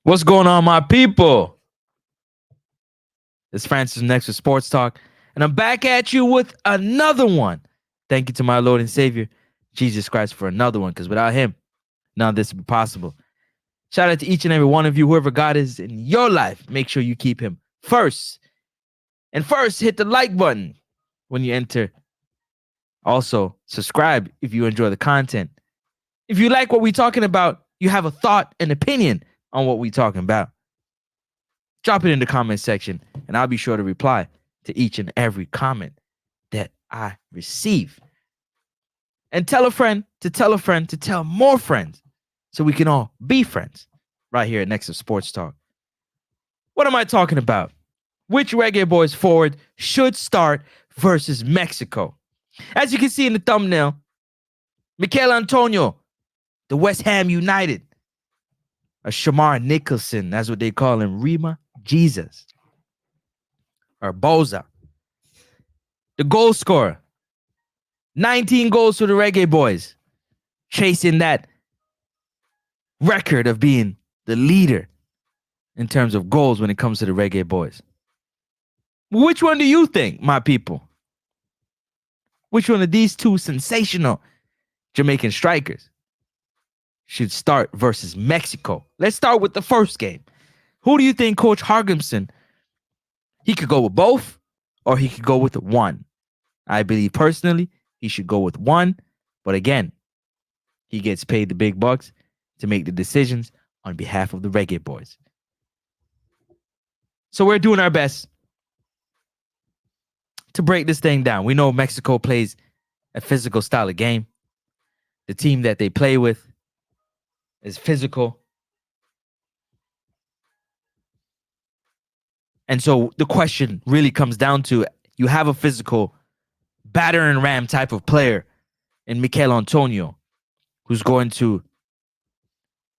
What's going on, my people? It's Francis from Next Sports Talk, and I'm back at you with another one. Thank you to my Lord and Savior, Jesus Christ, for another one, because without him, none of this would be possible. Shout out to each and every one of you, whoever God is in your life. Make sure you keep him first. And first, hit the like button when you enter. Also, subscribe if you enjoy the content. If you like what we're talking about, you have a thought, an opinion on what we're talking about, drop it in the comment section, and I'll be sure to reply to each and every comment that I receive. And tell a friend to tell a friend to tell more friends so we can all be friends right here at Next Sports Talk. What am I talking about? Which Reggae Boyz forward should start versus Mexico? As you can see in the thumbnail, Mikel Antonio, the West Ham United, a Shamar Nicholson, that's what they call him, Rima Jesus, or Boza, the goal scorer, 19 goals for the Reggae Boyz, chasing that record of being the leader in terms of goals when it comes to the Reggae Boyz. Which one do you think, my people? Which one of these two sensational Jamaican strikers should start versus Mexico? Let's start with the first game. Who do you think Coach HALLGRIMSSON, he could go with both or he could go with one? I believe personally he should go with one, but again, he gets paid the big bucks to make the decisions on behalf of the Reggae Boyz. So we're doing our best to break this thing down. We know Mexico plays a physical style of game. The team that they play with is physical. And so the question really comes down to, you have a physical batter and ram type of player in Mikel Antonio, who's going to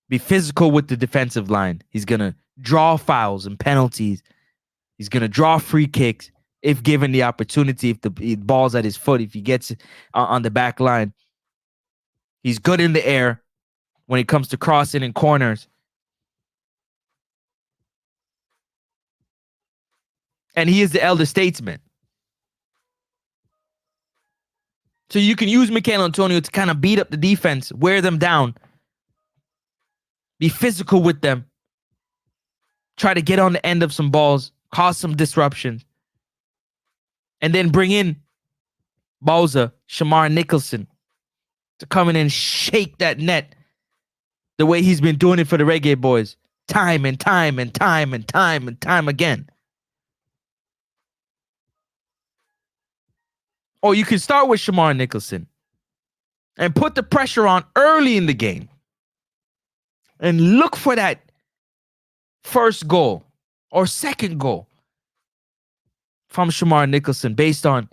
be physical with the defensive line. He's going to draw fouls and penalties. He's going to draw free kicks if given the opportunity, if the ball's at his foot, if he gets it on the back line. He's good in the air when it comes to crossing and corners. And he is the elder statesman. So you can use Mikel Antonio to kind of beat up the defense, wear them down, be physical with them, try to get on the end of some balls, cause some disruption, and then bring in Boza, Shamar Nicholson, to come in and shake that net the way he's been doing it for the Reggae Boyz time and time and time and time and time again. Or you can start with Shamar Nicholson and put the pressure on early in the game and look for that first goal or second goal from Shamar Nicholson based on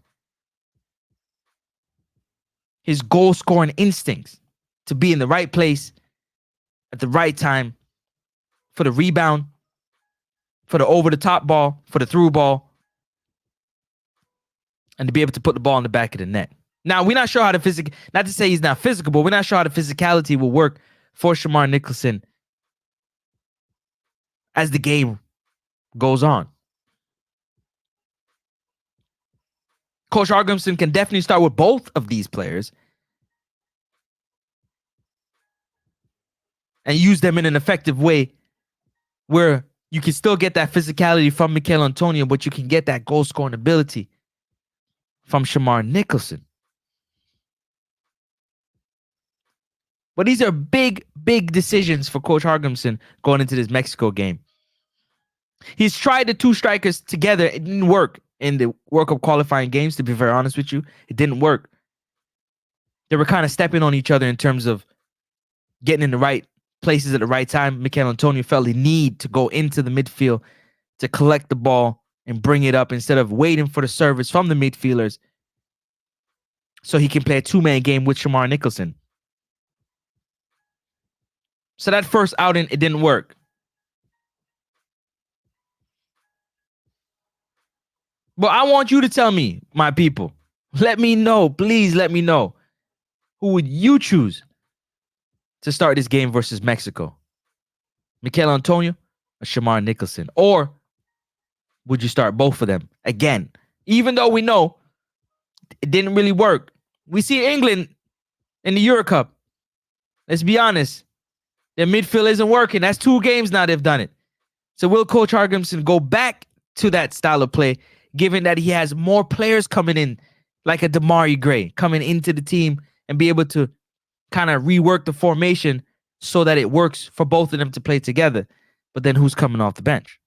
his goal-scoring instincts to be in the right place at the right time for the rebound, for the over-the-top ball, for the through ball, and to be able to put the ball in the back of the net. Now, we're not sure how the not to say he's not physical, but we're not sure how the physicality will work for Shamar Nicholson as the game goes on. Coach HALLGRIMSSON can definitely start with both of these players and use them in an effective way where you can still get that physicality from Mikel Antonio, but you can get that goal-scoring ability from Shamar Nicholson. But these are big, big decisions for Coach HALLGRIMSSON going into this Mexico game. He's tried the two strikers together. It didn't work in the World Cup qualifying games, to be very honest with you. It didn't work. They were kind of stepping on each other in terms of getting in the right places at the right time. Mikel Antonio felt the need to go into the midfield to collect the ball and bring it up instead of waiting for the service from the midfielders so he can play a two-man game with Shamar Nicholson. So that first outing, it didn't work. But I want you to tell me, my people. Let me know. Please let me know. Who would you choose to start this game versus Mexico? Mikel Antonio Shamar Nicholson? Or would you start both of them again? Even though we know it didn't really work. We see England in the Euro Cup. Let's be honest. Their midfield isn't working. That's 2 games now they've done it. So will Coach HALLGRIMSSON go back to that style of play, given that he has more players coming in, like a Damari Gray, coming into the team and be able to kind of rework the formation so that it works for both of them to play together? But then who's coming off the bench?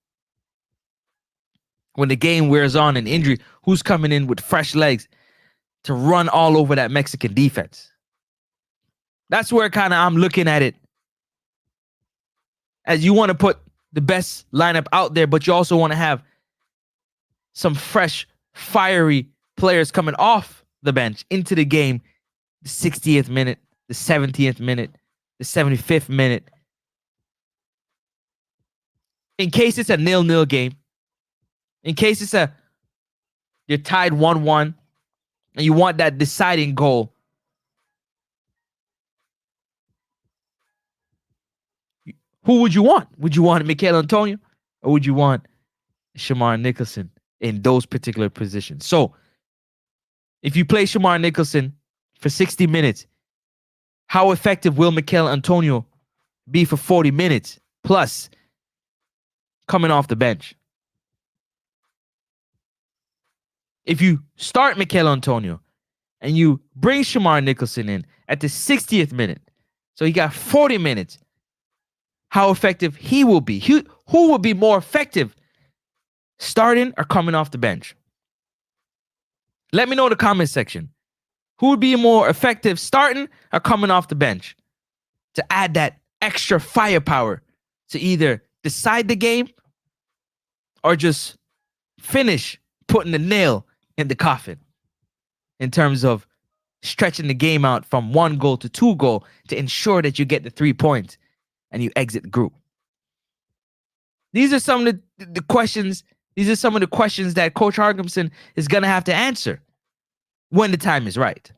When the game wears on an injury, who's coming in with fresh legs to run all over that Mexican defense? That's where kind of I'm looking at it. As you want to put the best lineup out there, but you also want to have some fresh, fiery players coming off the bench into the game. The 60th minute, the 70th minute, the 75th minute. In case it's a 0-0 game, in case you're tied 1-1 and you want that deciding goal, who would you want? Would you want Mikel Antonio or would you want Shamar Nicholson in those particular positions? So if you play Shamar Nicholson for 60 minutes, how effective will Mikel Antonio be for 40 minutes plus coming off the bench? If you start Mikel Antonio and you bring Shamar Nicholson in at the 60th minute, so he got 40 minutes, how effective he will be. Who will be more effective, starting or coming off the bench? Let me know in the comment section. Who would be more effective, starting or coming off the bench, to add that extra firepower to either decide the game or just finish putting the nail in the coffin in terms of stretching the game out from 1 goal to 2 goal to ensure that you get the 3 points and you exit the group. These are some of the questions. These are some of the questions that Coach HALLGRIMSSON is going to have to answer when the time is right.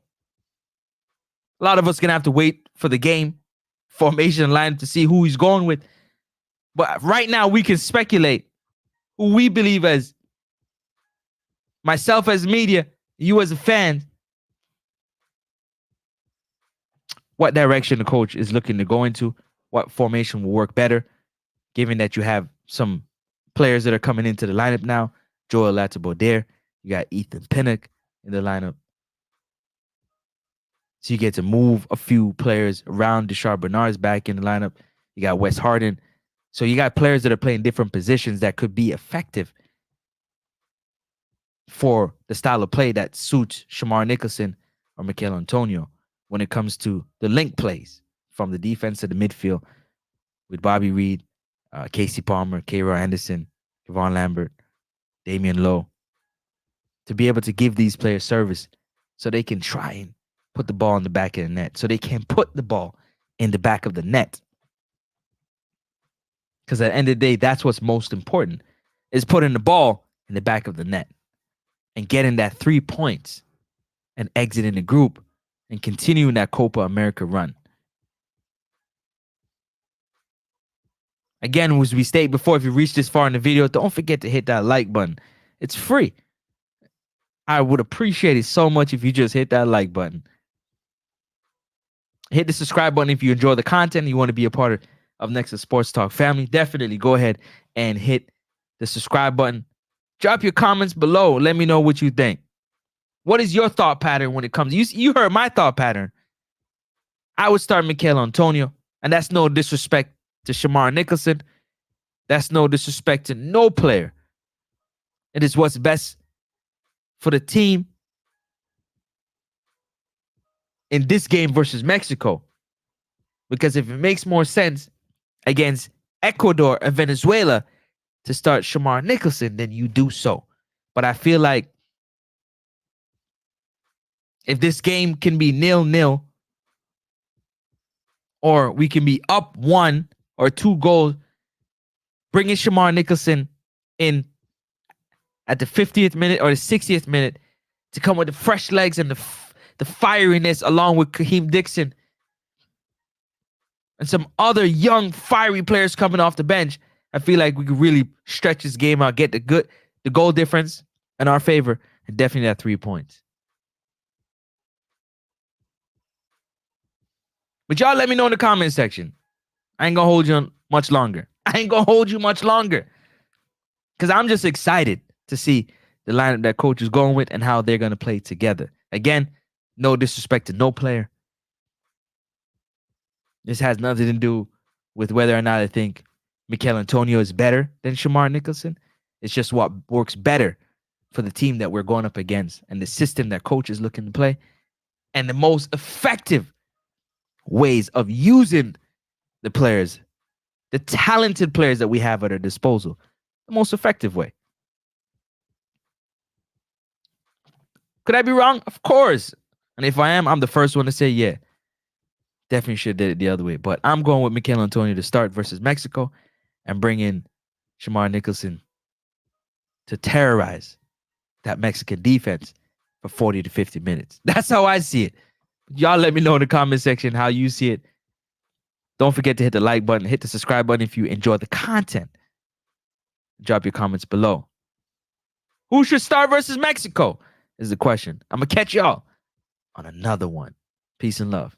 A lot of us are going to have to wait for the game formation line to see who he's going with. But right now we can speculate who we believe, as myself as media, you as a fan, what direction the coach is looking to go into, what formation will work better, given that you have some players that are coming into the lineup now. Joel Latibeaudiere, you got Ethan Pinnock in the lineup. So you get to move a few players around. Deshaun Bernard's back in the lineup. You got Wes Harden. So you got players that are playing different positions that could be effective for the style of play that suits Shamar Nicholson or Mikel Antonio when it comes to the link plays from the defense to the midfield with Bobby Reed, Casey Palmer, K-Roy Anderson, Kevon Lambert, Damian Lowe, to be able to give these players service so they can try and put the ball in the back of the net, so they can put the ball in the back of the net. Because at the end of the day, that's what's most important, is putting the ball in the back of the net and getting that 3 points and exiting the group and continuing that Copa America run. Again, as we stated before, if you reached this far in the video, don't forget to hit that like button. It's free. I would appreciate it so much if you just hit that like button. Hit the subscribe button if you enjoy the content and you want to be a part of Nexus Sports Talk family. Definitely go ahead and hit the subscribe button. Drop your comments below. Let me know what you think. What is your thought pattern when it comes? You heard my thought pattern. I would start Mikel Antonio, and that's no disrespect to Shamar Nicholson. That's no disrespect to no player. It is what's best for the team in this game versus Mexico. Because if it makes more sense against Ecuador and Venezuela to start Shamar Nicholson, then you do so. But I feel like if this game can be 0-0, or we can be up 1 or 2 goals, bringing Shamar Nicholson in at the 50th minute or the 60th minute to come with the fresh legs and the fieriness, along with Kaheem Dixon and some other young, fiery players coming off the bench, I feel like we could really stretch this game out, get the goal difference in our favor, and definitely that 3 points. But y'all let me know in the comment section. I ain't gonna hold you on much longer. I ain't gonna hold you much longer. Because I'm just excited to see the lineup that coach is going with and how they're gonna play together. Again, no disrespect to no player. This has nothing to do with whether or not I think Mikel Antonio is better than Shamar Nicholson. It's just what works better for the team that we're going up against and the system that coach is looking to play and the most effective ways of using the players, the talented players that we have at our disposal, the most effective way. Could I be wrong? Of course. And if I am, I'm the first one to say, yeah, definitely should have did it the other way. But I'm going with Mikel Antonio to start versus Mexico and bring in Shamar Nicholson to terrorize that Mexican defense for 40 to 50 minutes. That's how I see it. Y'all let me know in the comment section how you see it. Don't forget to hit the like button, hit the subscribe button if you enjoy the content. Drop your comments below. Who should start versus Mexico is the question. I'm going to catch y'all on another one. Peace and love.